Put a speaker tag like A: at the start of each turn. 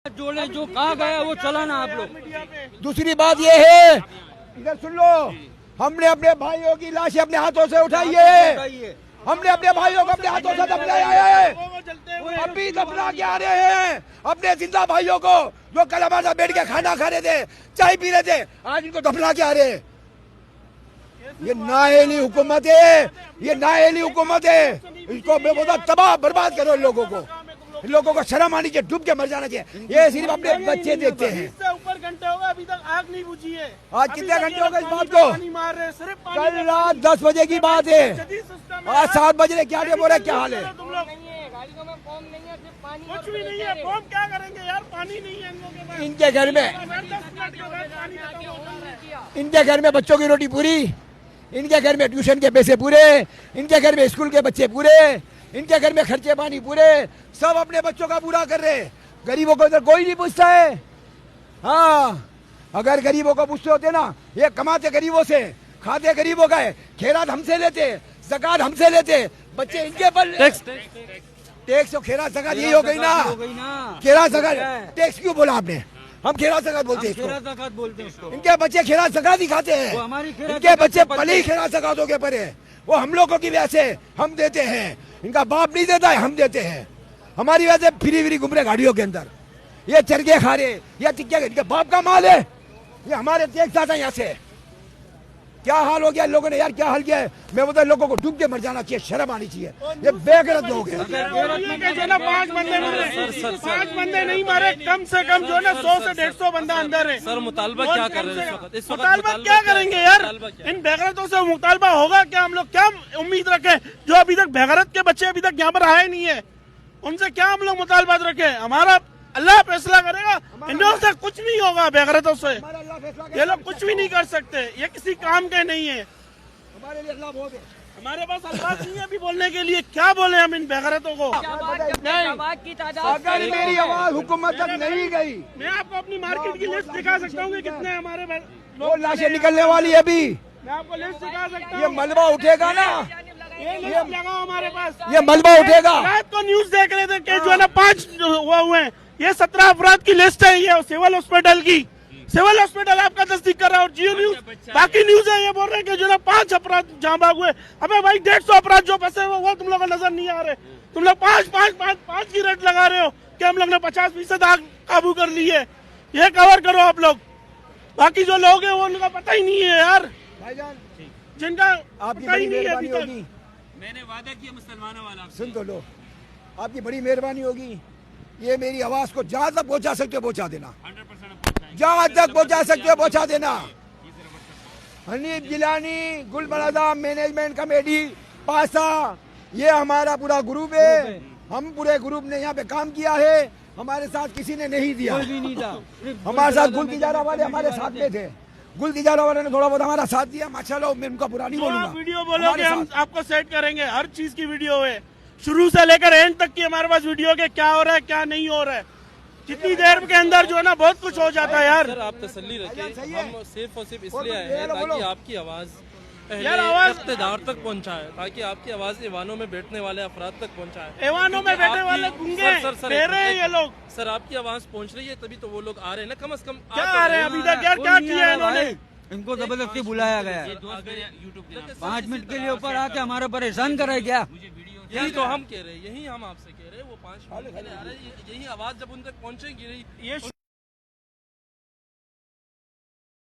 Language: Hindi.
A: जोड़े जो कहा गया वो चलाना आप लोग।
B: दूसरी बात ये है, इधर सुन लो, हमने अपने भाइयों की लाशें अपने हाथों से उठाई है, हमने अपने भाइयों को अपने हाथों से दफनाया है, अभी दफना के आ रहे हैं अपने जिंदा भाइयों को जो कल हमारे साथ बैठ के खाना खा रहे थे, चाय पी रहे थे, आज इनको दफना के आ रहे हैं। ये नाअहली हुकूमत है, ये नाअहली हुकूमत है, इसको बेवजह तबाह बर्बाद करो। इन लोगों को शर्म आनी चाहिए, डूब के मर जाना चाहिए। ये सिर्फ अपने बच्चे देखते हैं।
C: इससे ऊपर घंटे हो गए अभी तक आग नहीं बुझी है।
B: आज कितने घंटे हो गए इस बात को? कल रात 10 बजे की बात है, आज 7 बजे क्या बोल रहे, क्या हाल है?
C: कुछ भी नहीं है, बम क्या करेंगे यार, पानी नहीं है
B: इनके घर में, इनके घर में बच्चों की रोटी पूरी, इनके घर में ट्यूशन के पैसे पूरे, इनके घर में स्कूल के बच्चे पूरे, इनके घर में खर्चे पानी पूरे, सब अपने बच्चों का पूरा कर रहे। गरीबों को इधर कोई नहीं पूछता है। हाँ, अगर गरीबों को पूछते होते ना, ये कमाते गरीबों से, खाते गरीबों का है, खैरात हमसे लेते, ज़कात हमसे लेते, बच्चे इनके पर टैक्स और खैरात ज़कात यही हो गई ना। खैरात ज़कात टैक्स क्यों बोला आपने? हम खैरात ज़कात बोलते हैं। इनके बच्चे खैरात ज़कात ही खाते हैं, इनके बच्चे पली खैरात ज़कातों के पर है। वो हम लोगों की वजह से हम देते हैं, इनका बाप नहीं देता है, हम देते हैं। हमारी वजह से फिरी घूम रहे गाड़ियों के अंदर, ये चरखे खा रहे, ये टिक्के, इनके बाप का माल है, ये हमारे टैक्स आता है यहाँ से। क्या हाल हो गया लोगों ने यार, क्या हाल किया है? मैं बोलता लोगों को डूब के मर जाना चाहिए, शर्म आनी चाहिए। ये बेगैरत लोग हैं।
C: जो ना 5 बंदे मारे, 5 बंदे नहीं मारे, कम से कम जो ना 100 से 150 बंदा अंदर है।
D: सर मुतालबा क्या कर रहे हैं इस वक्त?
C: मुतालबा क्या करेंगे यार, इन बेगैरतों से मुतालबा होगा क्या? हम लोग क्या उम्मीद रखें? जो अभी तक बेगैरत के बच्चे अभी तक यहाँ पर आए नहीं है, उनसे क्या हम लोग मुतालबा रखें? हमारा अल्लाह फैसला करेगा, इनों से कुछ नहीं होगा। बेगैरतों से ये लोग कुछ भी नहीं कर सकते, ये किसी काम के नहीं है।
B: हमारे लिए अल्लाह बहुत है,
C: हमारे पास अल्फाज नहीं है अभी बोलने के लिए। क्या बोले हम इन बेगैरतों को?
B: अगर मेरी आवाज हुकूमत तक नहीं गई,
C: मैं आपको अपनी मार्केट की लिस्ट दिखा सकता हूँ कि कितने हमारे
B: लोग लाशें निकलने वाली है अभी।
C: मैं आपको लिस्ट दिखा सकता हूँ।
B: ये मलबा उठेगा ना,
C: ये लिस्ट लगाओ हमारे पास।
B: ये मलबा उठेगा।
C: रात को न्यूज देख रहे थे कि जो है ना 5 हुए हैं। ये 17 अफराद की लिस्ट है, ये सिविल हॉस्पिटल की। सिविल हॉस्पिटल आपका तस्दीक कर रहा है और जियो न्यूज बाकी न्यूज है, ये बोल रहे हैं कि जो ना 5 अपराध जहाँ भाग हुए। अबे भाई 150 अपराध जो फंसे हुए वो तुम लोग को नजर नहीं आ रहे। तुम लोग 5 की रेट लगा रहे हो कि हम लोग ने 50% आग काबू कर ली है। ये कवर करो आप लोग, बाकी जो लोग हैं वो उनका पता ही नहीं है यार, जिनका पता ही नहीं है अभी तक।
D: मैंने वादा किया मुसलमानों वाला।
B: सुन तो लो, आपकी बड़ी मेहरबानी होगी, ये मेरी आवाज को जहाँ तक पहुँचा सकते हो पहुँचा देना,
D: 100%
B: जहाँ तक पहुँचा सकते हो पहुँचा देना। हनीफ जिलानी, गुल बरादा मैनेजमेंट कमेटी पासा, ये हमारा पूरा ग्रुप है। हम पूरे ग्रुप ने यहाँ पे काम किया है, हमारे साथ किसी ने नहीं दिया। हमारे साथ गुल तिजारा वाले हमारे साथ में थे, गुल तिजारा वाले ने थोड़ा बहुत हमारा साथ दिया, माशाल्लाह। मैं उनका बुरा नहीं बोलूंगा।
C: वीडियो बोलोगे हम आपको सेट करेंगे, हर चीज की वीडियो है, शुरू से लेकर एंड तक की हमारे पास वीडियो के क्या हो रहा है क्या नहीं हो रहा है। जितनी देर के अंदर जो है ना बहुत कुछ हो जाता है यार।
D: सर आप तसल्ली रखिए, हम सिर्फ और सिर्फ इसलिए आए हैं ताकि आपकी आवाज
C: यार आवाज
D: इक़्तिदार तक पहुंचाए, ताकि आपकी आवाज ऐवानों में बैठने वाले अफराद तक पहुंचाए।
C: ऐवानों में बैठे वाले गूंगे बहरे हैं ये लोग।
D: सर आपकी आवाज पहुंच रही है तभी तो वो लोग आ रहे हैं ना, कम से कम
C: क्या आ रहे हैं अभी तक यार? क्या किया इन्होंने?
A: इनको जबरदस्ती बुलाया गया है, 5 मिनट के लिए ऊपर आके हमारा परेशान करे क्या?
D: यही तो हम कह रहे हैं, यही हम आपसे कह रहे हैं। वो 5 मिनट के लिए आ रहे हैं, यही आवाज जब उन तक पहुंचेगी। ये